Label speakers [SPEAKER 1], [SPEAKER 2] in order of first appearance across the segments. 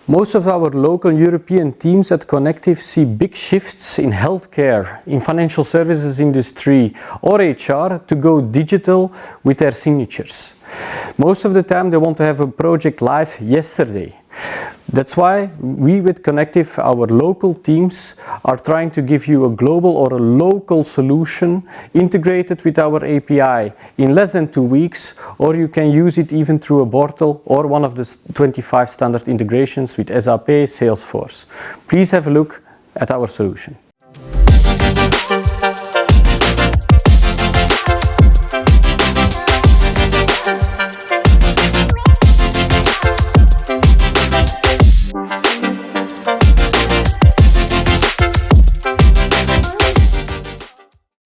[SPEAKER 1] Most of our local European teams at Connective see big shifts in healthcare, in financial services industry or HR to go digital with their signatures. Most of the time they want to have a project live yesterday. That's why we with Connective, our local teams, are trying to give you a global or a local solution integrated with our API in less than 2 weeks, or you can use it even through a portal or one of the 25 standard integrations with SAP, Salesforce. Please have a look at our solution.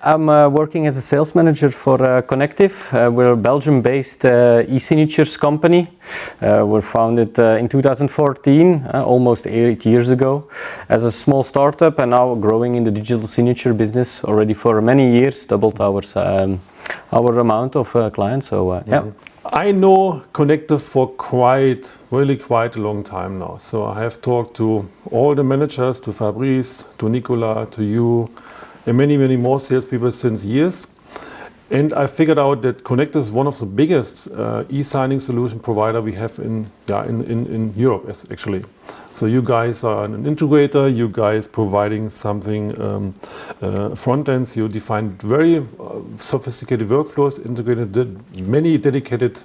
[SPEAKER 1] I'm working as a sales manager for Connective. We're a Belgium-based e-signatures company. We're founded in 2014, almost 8 years ago, as a small startup, and now growing in the digital signature business already for many years, doubled our amount of clients. So yeah.
[SPEAKER 2] I know Connective for really quite a long time now. So I have talked to all the managers, to Fabrice, to Nicola, to you, and many more salespeople since years. And I figured out that Connective is one of the biggest e-signing solution provider we have in Europe, actually. So you guys are an integrator, you guys providing something front ends, you define very sophisticated workflows, integrated many dedicated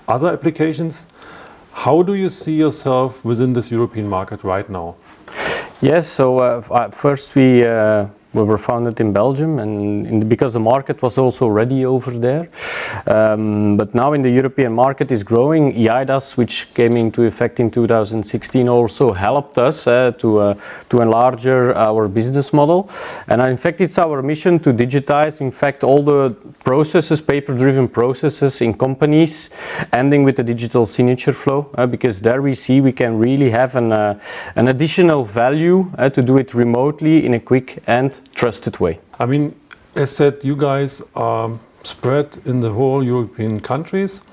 [SPEAKER 2] other applications. How do you see yourself within this European market right now?
[SPEAKER 1] Yes, so first we were founded in Belgium, and because the market was also ready over there. But now in the European market is growing. EIDAS, which came into effect in 2016, also helped us to enlarge our business model. And in fact, it's our mission to digitize, in fact, all the processes, paper-driven processes in companies, ending with the digital signature flow, because there we see we can really have an additional value to do it remotely in a quick and trusted way.
[SPEAKER 2] I mean, as said, you guys are spread in the whole European countries,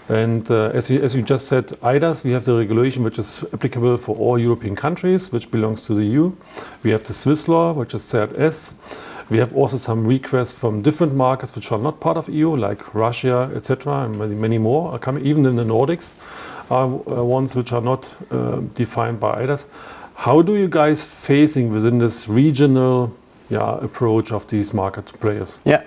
[SPEAKER 2] and as you just said, EIDAS, we have the regulation which is applicable for all European countries, which belongs to the EU. We have the Swiss law, which is ZS. We have also some requests from different markets which are not part of EU, like Russia, etc., and many more are coming. Even in the Nordics are ones which are not defined by EIDAS. How do you guys facing within this regional approach of these market players?
[SPEAKER 1] Yeah,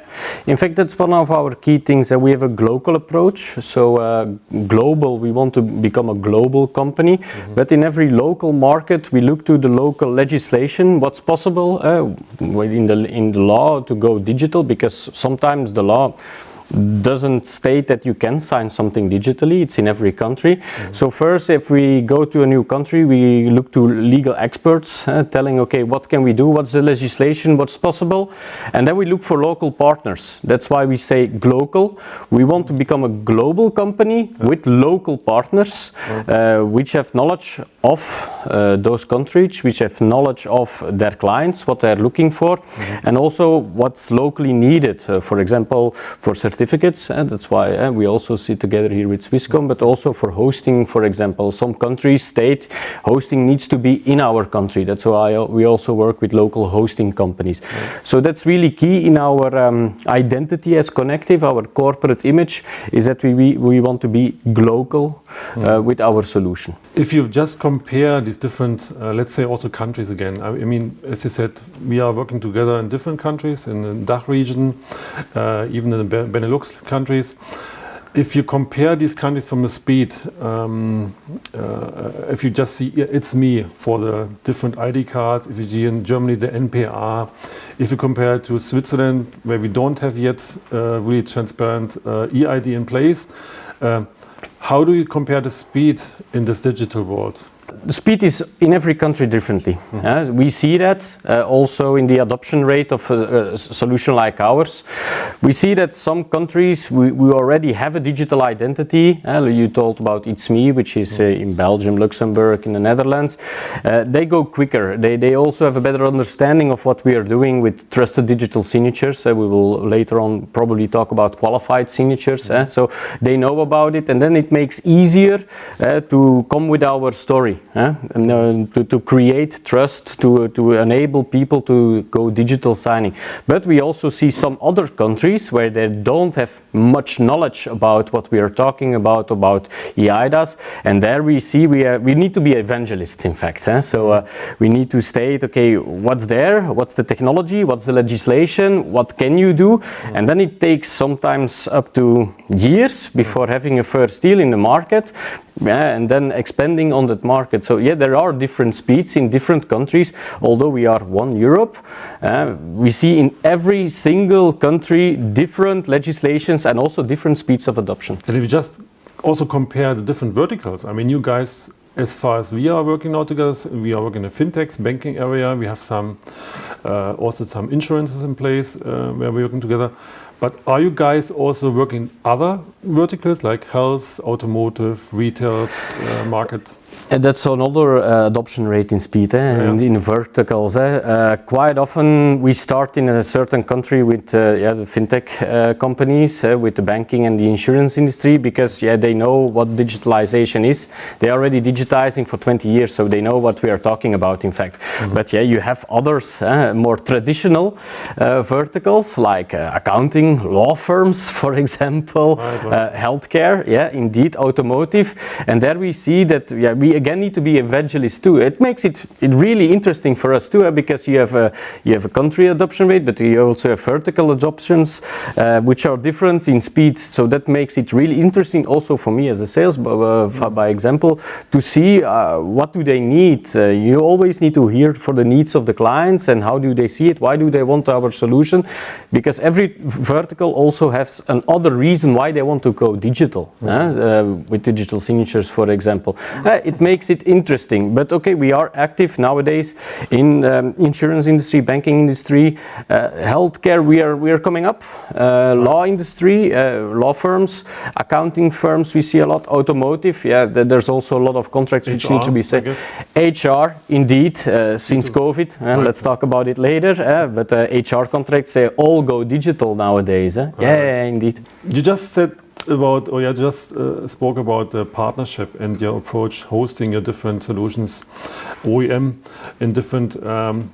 [SPEAKER 1] in fact, that's one of our key things, that we have a global approach. So global, we want to become a global company, but in every local market, we look to the local legislation, what's possible in the law to go digital, because sometimes the law doesn't state that you can sign something digitally. It's in every country. So first, if we go to a new country, we look to legal experts telling, okay, what can we do? What's the legislation? What's possible? And then we look for local partners. That's why we say global. We want to become a global company with local partners which have knowledge of those countries, which have knowledge of their clients, what they're looking for, and also what's locally needed. For example, for certificates, that's why we also sit together here with Swisscom, but also for hosting, for example, some countries state hosting needs to be in our country. That's why we also work with local hosting companies. So that's really key in our identity as Connective. Our corporate image is that we want to be global with our solution.
[SPEAKER 2] If you just compare these different, let's say also countries again, I mean, as you said, we are working together in different countries, in the DACH region, even in the Benelux countries. If you compare these countries from the speed, if you just see it's me for the different ID cards, if you see in Germany the NPR, if you compare it to Switzerland, where we don't have yet really transparent EID in place, how do you compare the speed in this digital world?
[SPEAKER 1] The speed is in every country differently. We see that also in the adoption rate of a solution like ours. We see that some countries, we already have a digital identity. You told about It's Me, which is in Belgium, Luxembourg, in the Netherlands. They go quicker. They also have a better understanding of what we are doing with trusted digital signatures. We will later on probably talk about qualified signatures. So they know about it, and then it makes easier to come with our story, and to create trust, to enable people to go digital signing. But we also see some other countries where they don't have much knowledge about what we are talking about eIDAS, and there we see we need to be evangelists, in fact. So we need to state, okay, what's there, what's the technology, what's the legislation, what can you do, and then it takes sometimes up to years before having a first deal in the market, and then expanding on that market. So yeah, there are different speeds in different countries. Although we are one Europe, we see in every single country different legislations and also different speeds of adoption.
[SPEAKER 2] And if you just also compare the different verticals, I mean, you guys, as far as we are working now together, we are working in the fintechs, banking area. We have some also some insurances in place where we're working together. But are you guys also working other verticals like health, automotive, retail, market?
[SPEAKER 1] And that's another adoption rate in speed, in verticals. Quite often we start in a certain country with the fintech companies, with the banking and the insurance industry, because they know what digitalization is. They're already digitizing for 20 years, so they know what we are talking about, in fact. But you have others, more traditional verticals, like accounting, law firms, for example, healthcare, indeed, automotive. And there we see that we again need to be evangelists too. It makes it really interesting for us too, because you have a country adoption rate, but you also have vertical adoptions, which are different in speed. So that makes it really interesting also for me as a sales, by example, to see what do they need. You always need to hear for the needs of the clients and how do they see it, why do they want our solution, because every vertical also has another reason why they want to go digital, with digital signatures, for example. It makes it interesting. But okay, we are active nowadays in insurance industry, banking industry, healthcare. We are coming up. Law industry, law firms, accounting firms. We see a lot. Automotive. There's also a lot of contracts which need to be set. HR, indeed, since COVID. Let's talk about it later. But HR contracts, they all go digital nowadays. Indeed.
[SPEAKER 2] You just said about, or you just spoke about the partnership and your approach hosting your different solutions, OEM, in different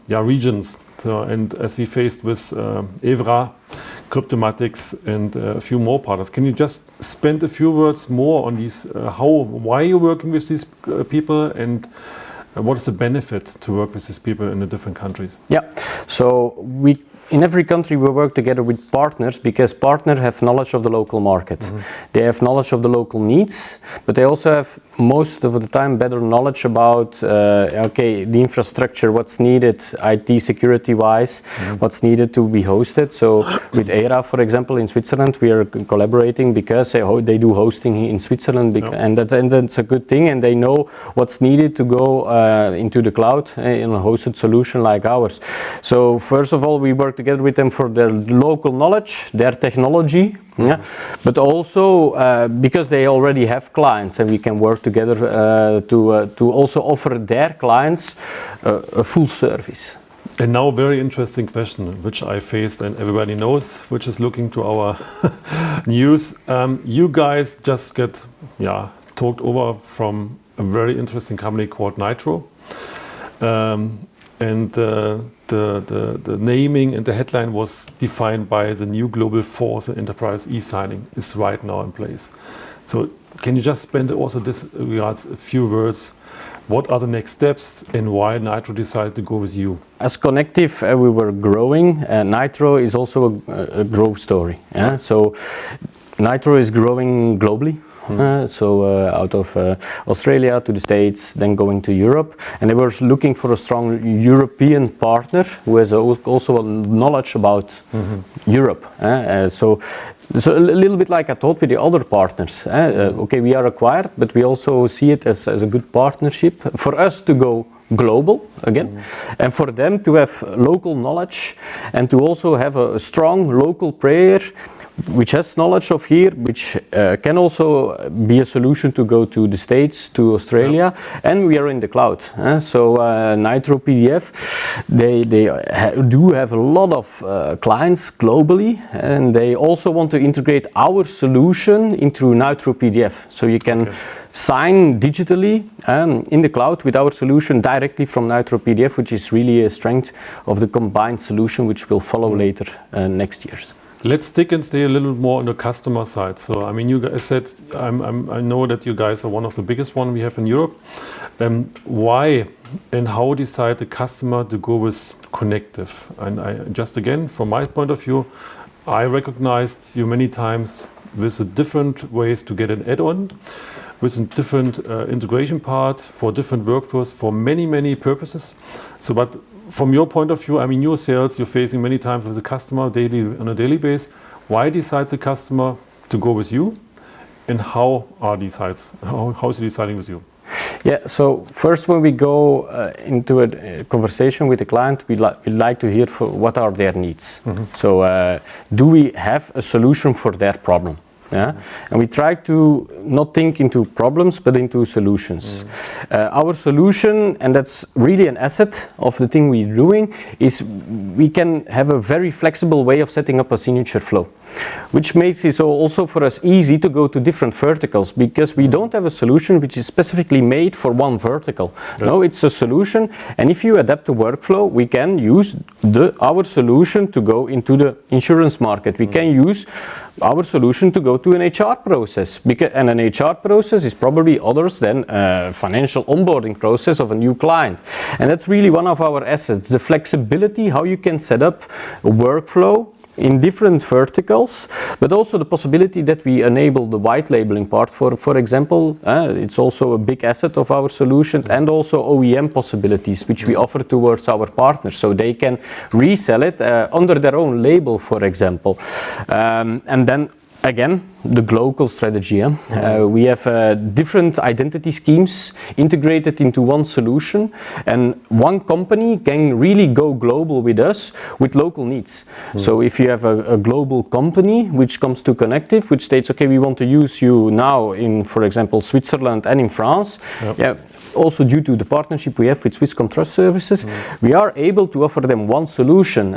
[SPEAKER 2] regions. So, and as we faced with Evra, Cryptomatics, and a few more partners, can you just spend a few words more on these? Why you're working with these people, and what is the benefit to work with these people in the different countries?
[SPEAKER 1] So in every country we work together with partners, because partners have knowledge of the local market. They have knowledge of the local needs, but they also have most of the time better knowledge about the infrastructure, what's needed IT security wise, what's needed to be hosted. So with ERA, for example, in Switzerland, we are collaborating because they do hosting in Switzerland, and that's a good thing, and they know what's needed to go into the cloud in a hosted solution like ours. So first of all, we work together with them for their local knowledge, their technology, but also because they already have clients, and we can work together to also offer their clients a full service.
[SPEAKER 2] And now, very interesting question, which I faced and everybody knows, which is looking to our news. You guys just get talked over from a very interesting company called Nitro. And the naming and the headline was defined by the new global force in enterprise e-signing is right now in place. So can you just spend also this regards a few words? What are the next steps and why Nitro decided to go with you?
[SPEAKER 1] As Connective, we were growing. Nitro is also a growth story. So Nitro is growing globally. Out of Australia to the States, then going to Europe, and they were looking for a strong European partner who has also a knowledge about Europe. So a little bit like I thought with the other partners. Okay, we are acquired, but we also see it as a good partnership for us to go global again, and for them to have local knowledge and to also have a strong local player which has knowledge of here, which can also be a solution to go to the States, to Australia, and we are in the cloud. Nitro PDF, they do have a lot of clients globally, and they also want to integrate our solution into Nitro PDF, so you can sign digitally in the cloud with our solution directly from Nitro PDF, which is really a strength of the combined solution, which will follow later next years.
[SPEAKER 2] Let's stick and stay a little more on the customer side. So, I mean, you guys said, I know that you guys are one of the biggest one we have in Europe. Why and how decide the customer to go with Connective? And just again, from my point of view, I recognized you many times with the different ways to get an add-on, with different integration parts for different workflows for many purposes. So, but from your point of view, I mean, your sales, you're facing many times with the customer on a daily basis. Why decides the customer to go with you, and how is he deciding with you?
[SPEAKER 1] Yeah, so first when we go into a conversation with the client, we like to hear what are their needs. So do we have a solution for their problem? Yeah, and we try to not think into problems but into solutions. Our solution, and that's really an asset of the thing we're doing, is we can have a very flexible way of setting up a signature flow, which makes it also for us easy to go to different verticals, because we don't have a solution which is specifically made for one vertical. No, it's a solution, and if you adapt the workflow, we can use our solution to go into the insurance market. We can use our solution to go to an HR process, and an HR process is probably others than a financial onboarding process of a new client. And that's really one of our assets, the flexibility, how you can set up a workflow in different verticals, but also the possibility that we enable the white labeling part. For example, it's also a big asset of our solution, and also OEM possibilities, which we offer towards our partners, so they can resell it under their own label, for example. And then again, the global strategy. We have different identity schemes integrated into one solution, and one company can really go global with us with local needs. So if you have a global company which comes to Connective, which states, okay, we want to use you now in, for example, Switzerland and in France, also due to the partnership we have with Swisscom Trust Services, we are able to offer them one solution,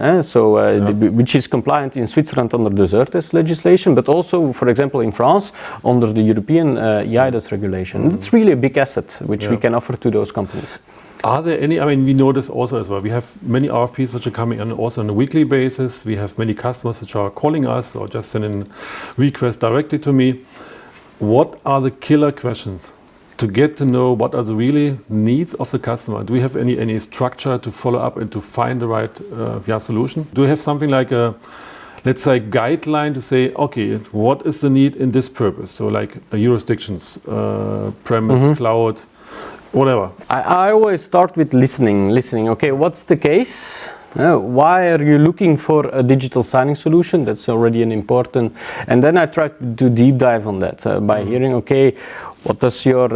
[SPEAKER 1] which is compliant in Switzerland under the ZERTES legislation, but also, for example, in France under the European EIDAS regulation. It's really a big asset which we can offer to those companies.
[SPEAKER 2] Are there any, I mean, we know this also as well. We have many RFPs which are coming in also on a weekly basis. We have many customers which are calling us or just sending requests directly to me. What are the killer questions to get to know what are the really needs of the customer? Do we have any structure to follow up and to find the right solution? Do we have something like a, let's say, guideline to say, okay, what is the need in this purpose? So like jurisdictions, premise, cloud, whatever.
[SPEAKER 1] I always start with listening. Okay, what's the case? Why are you looking for a digital signing solution? That's already an important, and then I try to deep dive on that by hearing, okay, what does your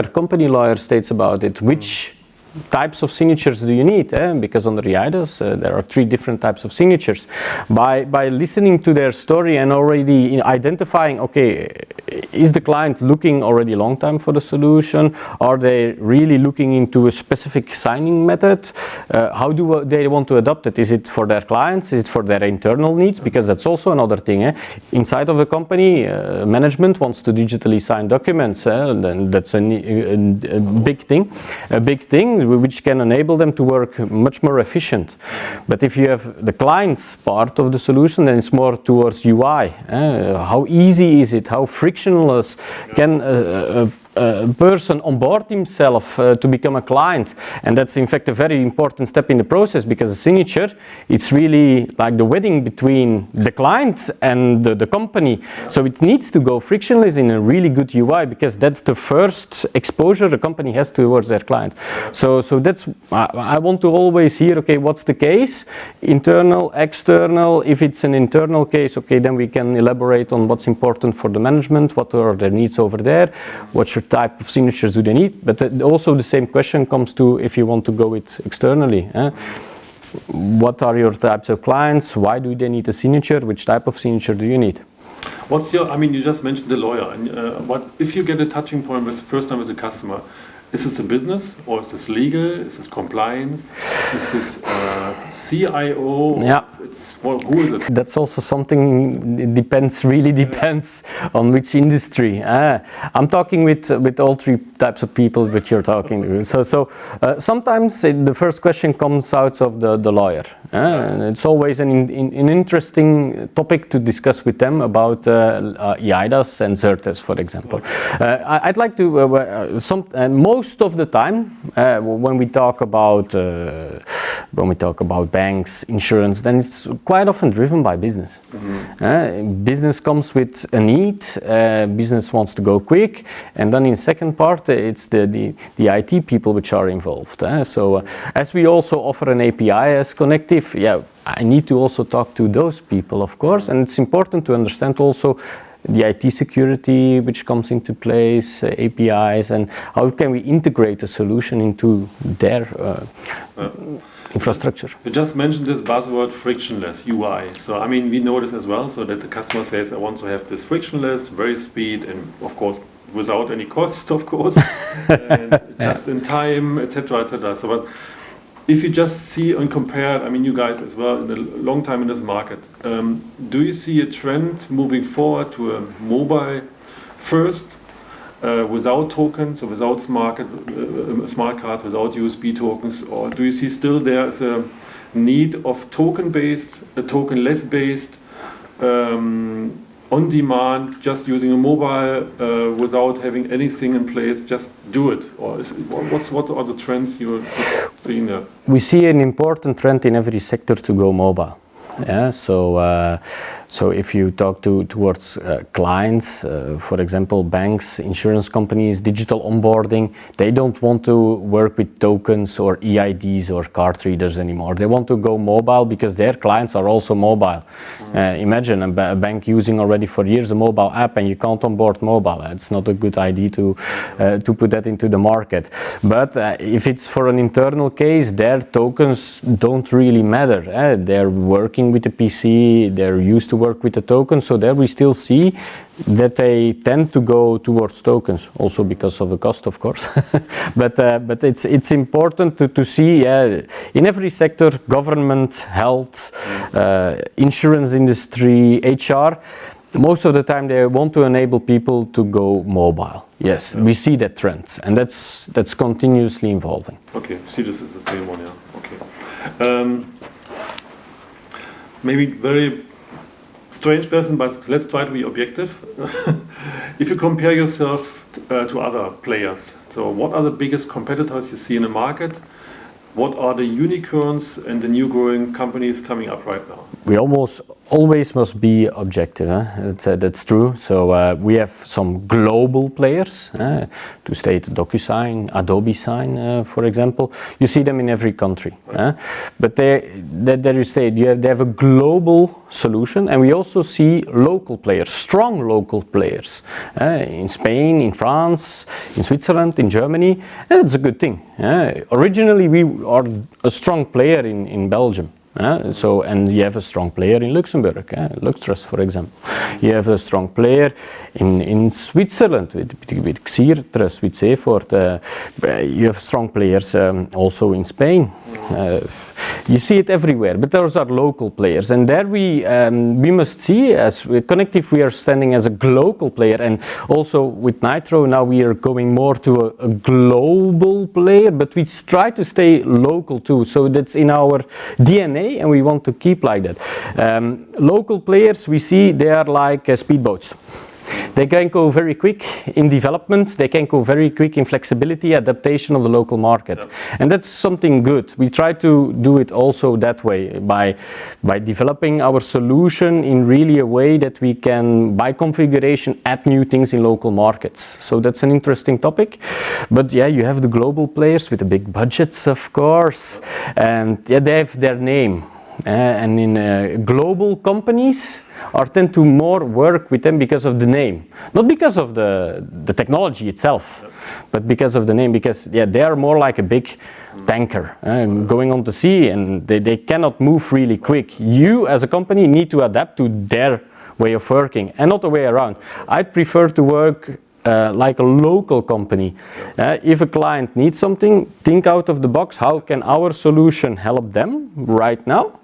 [SPEAKER 1] company lawyer states about it? Which types of signatures do you need? Because under the EIDAS there are 3 different types of signatures. By listening to their story and already identifying, okay, is the client looking already a long time for the solution? Are they really looking into a specific signing method? How do they want to adopt it? Is it for their clients? Is it for their internal needs? Because that's also another thing. Inside of the company, management wants to digitally sign documents. Then that's a big thing, which can enable them to work much more efficient. But if you have the client's part of the solution, then it's more towards UI. How easy is it? How frictionless can person onboard himself to become a client, and that's in fact a very important step in the process, because a signature, it's really like the wedding between the client and the company. So it needs to go frictionless in a really good UI, because that's the first exposure a company has towards their client. So that's, I want to always hear, okay, what's the case? Internal, external. If it's an internal case, okay, then we can elaborate on what's important for the management, what are their needs over there, what's your type of signatures do they need. But also the same question comes to if you want to go it externally. What are your types of clients? Why do they need a signature? Which type of signature do you need?
[SPEAKER 2] What's your, I mean, you just mentioned the lawyer. And what if you get a touching point with the first time with a customer? Is this a business, or is this legal? Is this compliance? Is this CIO?
[SPEAKER 1] Yeah.
[SPEAKER 2] Well, who is it?
[SPEAKER 1] That's also something, it depends, really depends on which industry. I'm talking with all three types of people which you're talking to. So sometimes the first question comes out of the lawyer. It's always an interesting topic to discuss with them about EIDAS and CERTES, for example. I'd like to, most of the time, when we talk about banks, insurance, then it's quite often driven by business. Business comes with a need, business wants to go quick, and then in second part, it's the IT people which are involved. So as we also offer an API as Connective, I need to also talk to those people, of course, and it's important to understand also the IT security which comes into place, APIs, and how can we integrate a solution into their infrastructure.
[SPEAKER 2] You just mentioned this buzzword frictionless UI. So I mean, we know this as well, so that the customer says, I want to have this frictionless, very speed, and of course without any cost, of course, and just in time, etc., etc. So but if you just see and compare, I mean, you guys as well, in a long time in this market, do you see a trend moving forward to a mobile first, without tokens, or without smart cards, without USB tokens, or do you see still there is a need of token-based, a token-less-based, on demand, just using a mobile without having anything in place, just do it? Or what are the trends you're seeing there?
[SPEAKER 1] We see an important trend in every sector to go mobile. So if you talk towards clients, for example, banks, insurance companies, digital onboarding, they don't want to work with tokens or EIDs or card readers anymore. They want to go mobile because their clients are also mobile. Imagine a bank using already for years a mobile app and you can't onboard mobile. It's not a good idea to put that into the market. But if it's for an internal case, their tokens don't really matter. They're working with the PC, they're used to work with the tokens, so there we still see that they tend to go towards tokens, also because of the cost, of course. but it's important to see in every sector, government, health, insurance industry, HR, most of the time they want to enable people to go mobile. Yes, we see that trend, and that's continuously evolving.
[SPEAKER 2] Okay, see, this is the same one, yeah. Okay. Maybe very strange person, but let's try to be objective. If you compare yourself to other players, so what are the biggest competitors you see in the market? What are the unicorns and the new growing companies coming up right now?
[SPEAKER 1] We always must be objective. That's true. So we have some global players, to state DocuSign, Adobe Sign, for example. You see them in every country.
[SPEAKER 2] Right.
[SPEAKER 1] But there you state they have a global solution, and we also see local players, strong local players, in Spain, in France, in Switzerland, in Germany, and it's a good thing. Originally we are a strong player in Belgium. And you have a strong player in Luxembourg, Luxtrust, for example. You have a strong player in Switzerland with Xirtrust, with Seefort. You have strong players also in Spain. You see it everywhere, but those are local players, and there we must see, as with Connective, we are standing as a global player, and also with Nitro now we are going more to a global player, but we try to stay local too. So that's in our DNA, and we want to keep like that. Local players, we see they are like speedboats. They can go very quick in development, they can go very quick in flexibility, adaptation of the local market. And that's something good. We try to do it also that way, by developing our solution in really a way that we can, by configuration, add new things in local markets. So that's an interesting topic. But yeah, you have the global players with the big budgets, of course, and yeah, they have their name. And in global companies tend to more work with them because of the name, not because of the technology itself, but because of the name, because yeah, they are more like a big tanker going on the sea, and they cannot move really quick. You as a company need to adapt to their way of working and not the way around. I'd prefer to work like a local company. If a client needs something, think out of the box. How can our solution help them right now?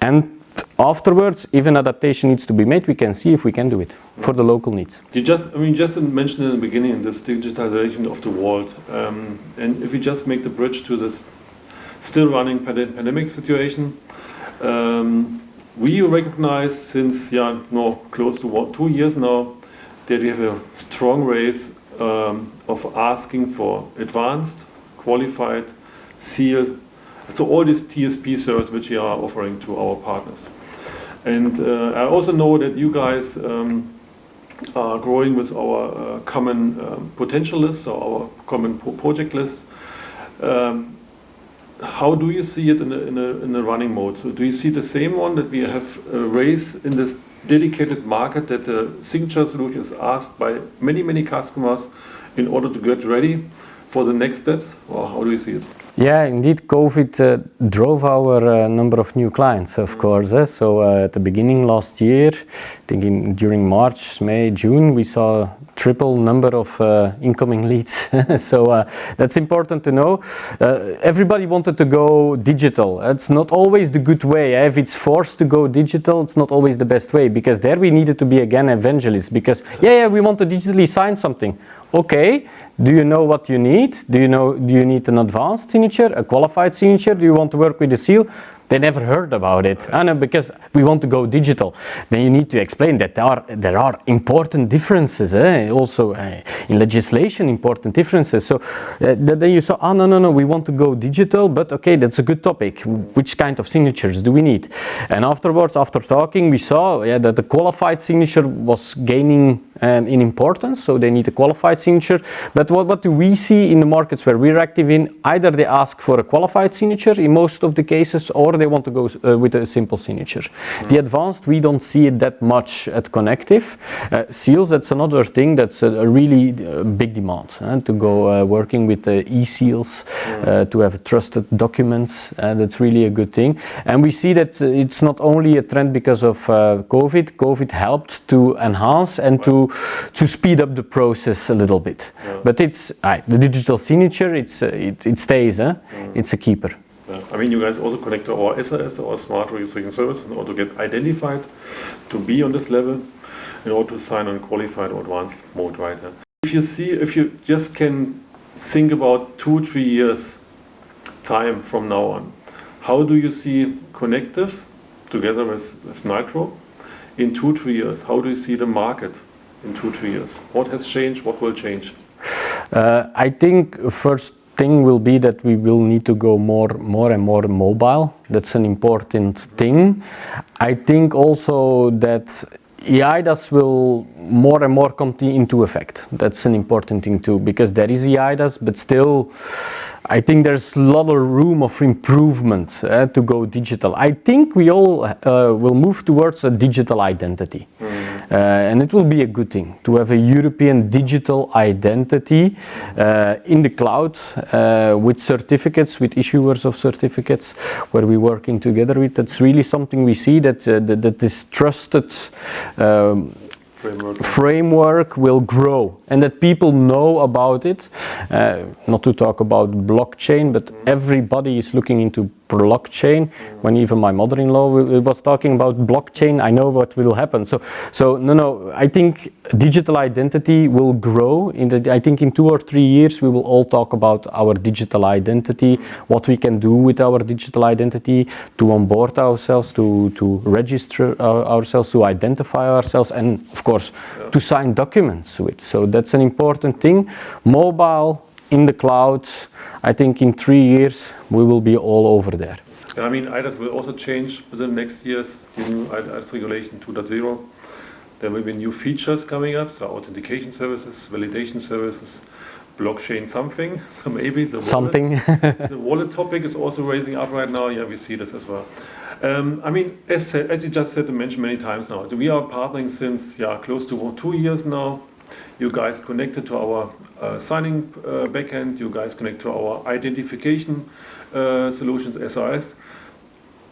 [SPEAKER 1] And afterwards, if an adaptation needs to be made, we can see if we can do it for the local needs.
[SPEAKER 2] You just mentioned in the beginning this digitalization of the world, and if we just make the bridge to this still running pandemic situation, we recognize since close to 2 years now that we have a strong race of asking for advanced, qualified, sealed. So all these TSP services which we are offering to our partners. And I also know that you guys are growing with our common potential list, or our common project list. How do you see it in a running mode? So do you see the same one, that we have a race in this dedicated market, that the signature solution is asked by many customers in order to get ready for the next steps? Or how do you see it?
[SPEAKER 1] Yeah, indeed, COVID drove our number of new clients, of course. So at the beginning last year, thinking during March, May, June, we saw triple number of incoming leads. So that's important to know. Everybody wanted to go digital. It's not always the good way. If it's forced to go digital, it's not always the best way, because there we needed to be again evangelists, because we want to digitally sign something. Okay, do you know what you need? Do you need an advanced signature, a qualified signature? Do you want to work with a seal? They never heard about it. Because we want to go digital. Then you need to explain that there are important differences. Also in legislation, important differences. So then you say, no, we want to go digital, but okay, that's a good topic. Which kind of signatures do we need? And afterwards, after talking, we saw that the qualified signature was gaining in importance, so they need a qualified signature. But what do we see in the markets where we're active in? Either they ask for a qualified signature in most of the cases, or they want to go with a simple signature. The advanced, we don't see it that much at Connective. Seals, that's another thing that's a really big demand, to go working with e-seals, to have trusted documents. That's really a good thing. And we see that it's not only a trend because of COVID. COVID helped to enhance and to speed up the process a little bit. But it's the digital signature. It stays. It's a keeper.
[SPEAKER 2] I mean, you guys also connect to our SAS, our smart registration service, in order to get identified, to be on this level, in order to sign on qualified or advanced mode, right? If you just can think about 2-3 years time from now on, how do you see Connective together with Nitro in 2-3 years? How do you see the market in 2-3 years? What has changed? What will change?
[SPEAKER 1] I think first thing will be that we will need to go more and more mobile. That's an important thing. I think also that EIDAS will more and more come into effect. That's an important thing too, because there is EIDAS, but still I think there's a lot of room of improvement to go digital. I think we all will move towards a digital identity. And it will be a good thing to have a European digital identity in the cloud with certificates, with issuers of certificates, where we're working together with. That's really something we see, that this trusted framework will grow, and that people know about it. Not to talk about blockchain, but everybody is looking into blockchain. When even my mother-in-law was talking about blockchain, I know what will happen. So no, I think digital identity will grow. I think in 2 or 3 years we will all talk about our digital identity, what we can do with our digital identity to onboard ourselves, to register ourselves, to identify ourselves, and of course to sign documents with. So that's an important thing. Mobile, in the cloud, I think in 3 years we will be all over there.
[SPEAKER 2] I mean, IDAS will also change within next years, new IDAS regulation 2.0. There will be new features coming up, so authentication services, validation services, blockchain something, so maybe the wallet.
[SPEAKER 1] Something.
[SPEAKER 2] The wallet topic is also raising up right now. Yeah, we see this as well. I mean, as you just said and mentioned many times now, so we are partnering since close to 2 years now. You guys connected to our signing backend. You guys connect to our identification solutions, SRS.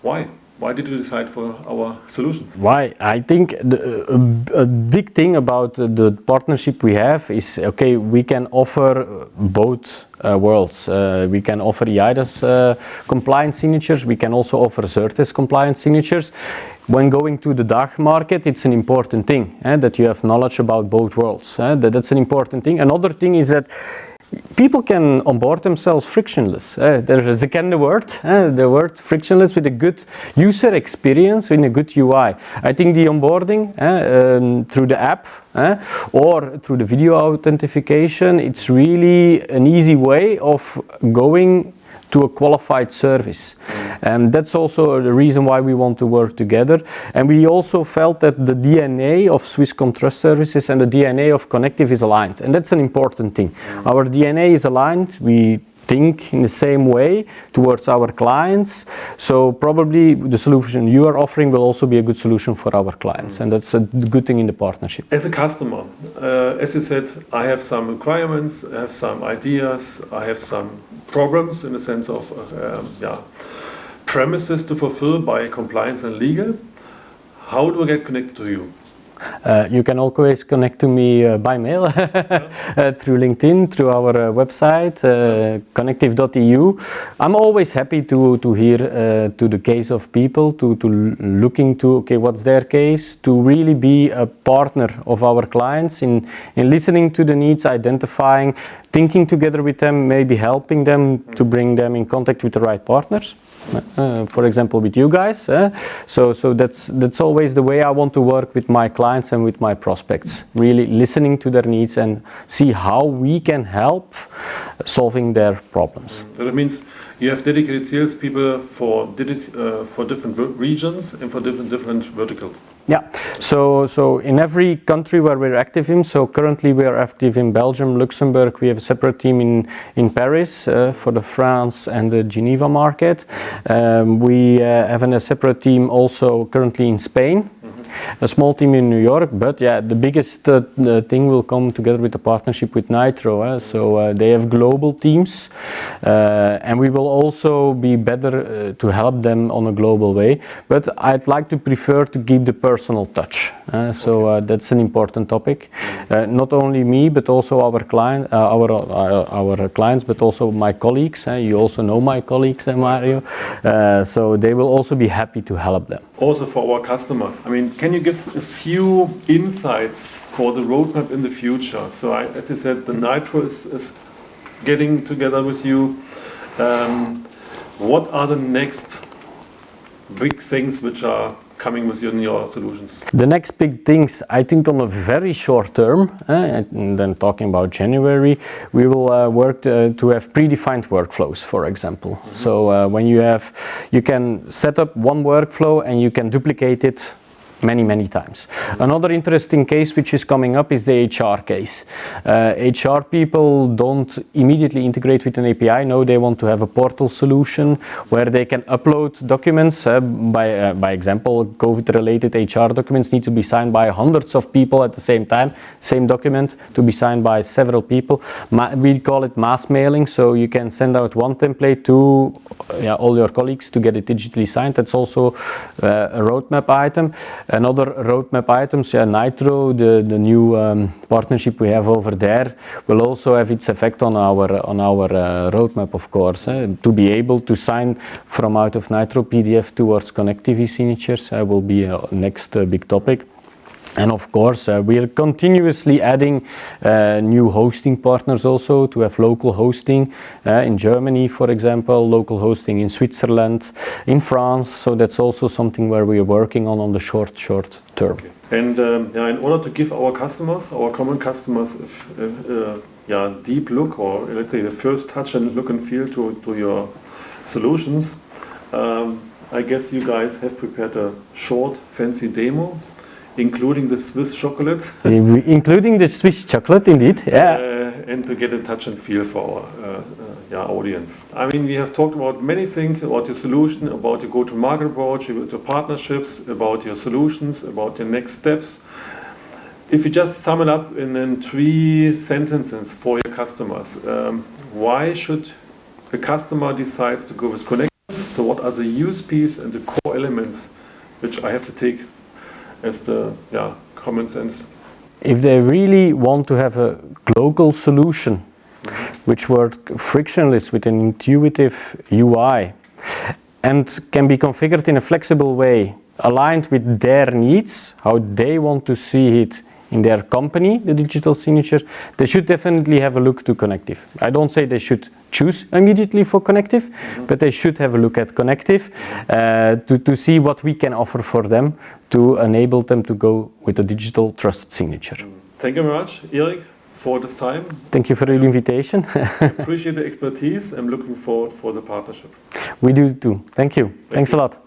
[SPEAKER 2] Why? Why did you decide for our solutions?
[SPEAKER 1] Why? I think a big thing about the partnership we have is, okay, we can offer both worlds. We can offer EIDAS compliant signatures. We can also offer Certes compliant signatures. When going to the DACH market, it's an important thing that you have knowledge about both worlds. That's an important thing. Another thing is that people can onboard themselves frictionless. There is again the word frictionless, with a good user experience, with a good UI. I think the onboarding through the app or through the video authentication, it's really an easy way of going to a qualified service. And that's also the reason why we want to work together. And we also felt that the DNA of Swisscom Trust Services and the DNA of Connective is aligned. And that's an important thing. Our DNA is aligned. We think in the same way towards our clients. So probably the solution you are offering will also be a good solution for our clients. And that's a good thing in the partnership.
[SPEAKER 2] As a customer, as you said, I have some requirements, I have some ideas, I have some problems in the sense of premises to fulfill by compliance and legal. How do I get connected to you?
[SPEAKER 1] You can always connect to me by mail through LinkedIn, through our website, connective.eu. I'm always happy to hear to the case of people, to look into, okay, what's their case, to really be a partner of our clients in listening to the needs, identifying, thinking together with them, maybe helping them to bring them in contact with the right partners. For example, with you guys. So that's always the way I want to work with my clients and with my prospects. Really listening to their needs and see how we can help solving their problems.
[SPEAKER 2] That means you have dedicated salespeople for different regions and for different verticals.
[SPEAKER 1] Yeah, so in every country where we're active in, so currently we are active in Belgium, Luxembourg, we have a separate team in Paris for the France and the Geneva market. We have a separate team also currently in Spain. A small team in New York, but yeah, the biggest thing will come together with the partnership with Nitro. So they have global teams, and we will also be better to help them on a global way. But I'd like to prefer to keep the personal touch. So that's an important topic. Not only me, but also our clients, but also my colleagues. You also know my colleagues, Mario. So they will also be happy to help them.
[SPEAKER 2] Also for our customers. I mean, can you give a few insights for the roadmap in the future? So as you said, the Nitro is getting together with you. What are the next big things which are coming with you in your solutions? The
[SPEAKER 1] next big things, I think on a very short term, and then talking about January, we will work to have predefined workflows, for example. Mm-hmm. So when you can set up one workflow and you can duplicate it many times. Mm-hmm. Another interesting case which is coming up is the HR case. HR people don't immediately integrate with an API. No, they want to have a portal solution where they can upload documents. By example, COVID-related HR documents need to be signed by hundreds of people at the same time. Same document to be signed by several people. We call it mass mailing. So you can send out one template to all your colleagues to get it digitally signed. That's also a roadmap item. Another roadmap items, Nitro, the new partnership we have over there, will also have its effect on our roadmap, of course. To be able to sign from out of Nitro PDF towards Connective e-signatures will be a next big topic. And of course, we are continuously adding new hosting partners also to have local hosting in Germany, for example, local hosting in Switzerland, in France. So that's also something where we are working on the short term.
[SPEAKER 2] Okay. And in order to give our customers, our common customers, deep look, or let's say the first touch and look and feel to your solutions, I guess you guys have prepared a short, fancy demo, including the Swiss chocolate.
[SPEAKER 1] Including the Swiss chocolate, indeed. Yeah.
[SPEAKER 2] And to get a touch and feel for our audience. I mean, we have talked about many things, about your solution, about your go-to-market approach, about your partnerships, about your solutions, about your next steps. If you just sum it up in 3 sentences for your customers, why should a customer decide to go with Connective? So what are the USPs and the core elements which I have to take as the common sense?
[SPEAKER 1] If they really want to have a global solution which works frictionless with an intuitive UI and can be configured in a flexible way, aligned with their needs, how they want to see it in their company, the digital signature, they should definitely have a look to Connective. I don't say they should choose immediately for Connective, but they should have a look at Connective to see what we can offer for them to enable them to go with a digital trusted signature.
[SPEAKER 2] Thank you very much, Erik, for this time.
[SPEAKER 1] Thank you for the invitation.
[SPEAKER 2] Appreciate the expertise. I'm looking forward for the partnership.
[SPEAKER 1] We do too. Thank you. Thanks a lot.